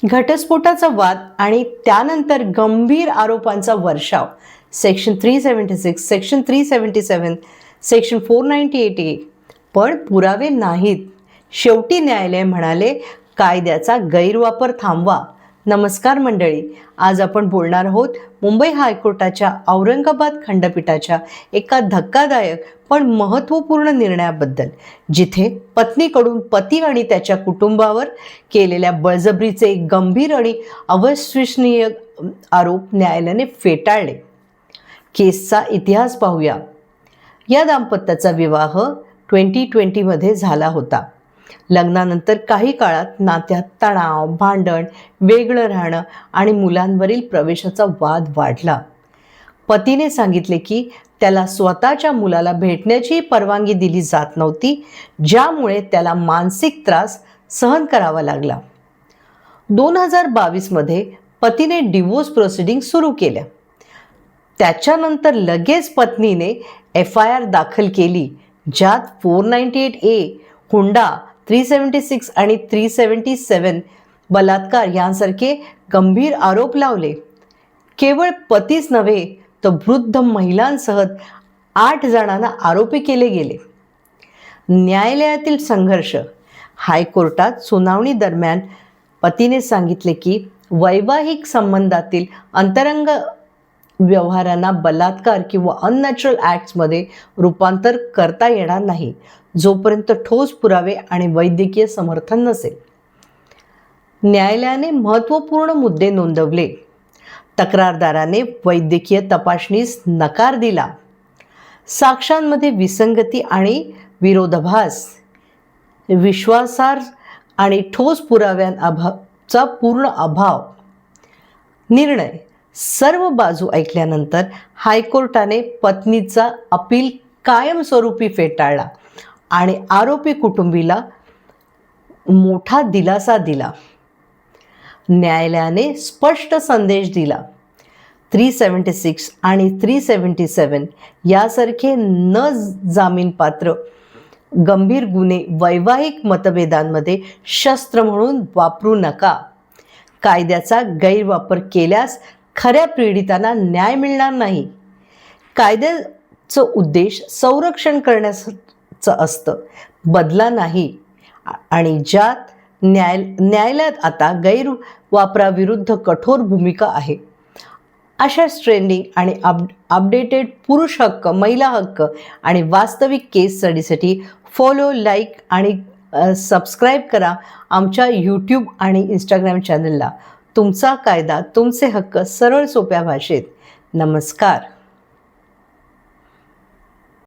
घटस्फोटाचा वाद आणि त्यानंतर गंभीर आरोपांचा वर्षाव. Section 376, section 377, section 498A. पण पुरावे नाहीत. शेवटी न्यायालय म्हणाले, कायद्याचा गैरवापर थांबवा. नमस्कार मंडळी, आज आपण बोलणार आहोत मुंबई हायकोर्टाच्या औरंगाबाद खंडपीठाच्या एका धक्कादायक पण महत्त्वपूर्ण निर्णयाबद्दल, जिथे पत्नीकडून पती आणि त्याच्या कुटुंबावर केलेल्या बळजबरीचे एक गंभीर आणि अविश्वसनीय आरोप न्यायालयाने फेटाळले. केसचा इतिहास पाहूया. या दाम्पत्याचा विवाह 2020 झाला होता. लग्नानंतर काही काळात नात्यात तणाव, भांडण, वेगळं राहणं आणि मुलांवरील प्रवेशाचा वाद वाढला. पतीने सांगितले की त्याला स्वतःच्या मुलाला भेटण्याची परवानगी दिली जात नव्हती, ज्यामुळे त्याला मानसिक त्रास सहन करावा लागला. 2022 पतीने डिवोर्स प्रोसिडिंग सुरू केल्या. त्याच्यानंतर लगेच पत्नीने FIR दाखल केली, ज्यात 498A, हुंडा, 376 आणि 377 बलात्कार यांसारखे गंभीर आरोप लावले. केवळ पतीच नव्हे तर वृद्ध महिलांसह 8 जणांना आरोपी केले गेले. न्यायालयातील संघर्ष. हायकोर्टात सुनावणी दरम्यान पतीने सांगितले की वैवाहिक संबंधातील अंतरंग व्यवहारांना बलात्कार किंवा अननॅचरल ॲक्ट्समध्ये रूपांतर करता येणार नाही, जोपर्यंत ठोस पुरावे आणि वैद्यकीय समर्थन नसेल. न्यायालयाने महत्त्वपूर्ण मुद्दे नोंदवले. तक्रारदाराने वैद्यकीय तपासणीस नकार दिला. साक्ष्यांमध्ये विसंगती आणि विरोधाभास. विश्वासार्ह आणि ठोस पुराव्यांचा पूर्ण अभाव. निर्णय. सर्व बाजू ऐकल्यानंतर हायकोर्टाने पत्नीचा अपील कायमस्वरूपी फेटाळला आणि आरोपी कुटुंबीला मोठा दिलासा दिला. न्यायालयाने स्पष्ट संदेश दिला. 376 आणि 377 यासारखे न जामीनपात्र गंभीर गुन्हे वैवाहिक मतभेदांमध्ये शस्त्र म्हणून वापरू नका. कायद्याचा गैरवापर केल्यास खऱ्या पीडितांना न्याय मिळणार नाही. कायद्याचं उद्देश संरक्षण करण्याचं असतं, बदला नाही. आणि ज्यात न्यायालयात आता गैरवापराविरुद्ध कठोर भूमिका आहे. अशा ट्रेंडिंग आणि अपडेटेड पुरुष हक्क, महिला हक्क आणि वास्तविक केस स्टडीसाठी फॉलो, लाईक आणि सबस्क्राईब करा आमच्या YouTube आणि Instagram चॅनलला. तुमचा कायदा, तुमचे हक्क, सरळ सोप्या भाषेत. नमस्कार.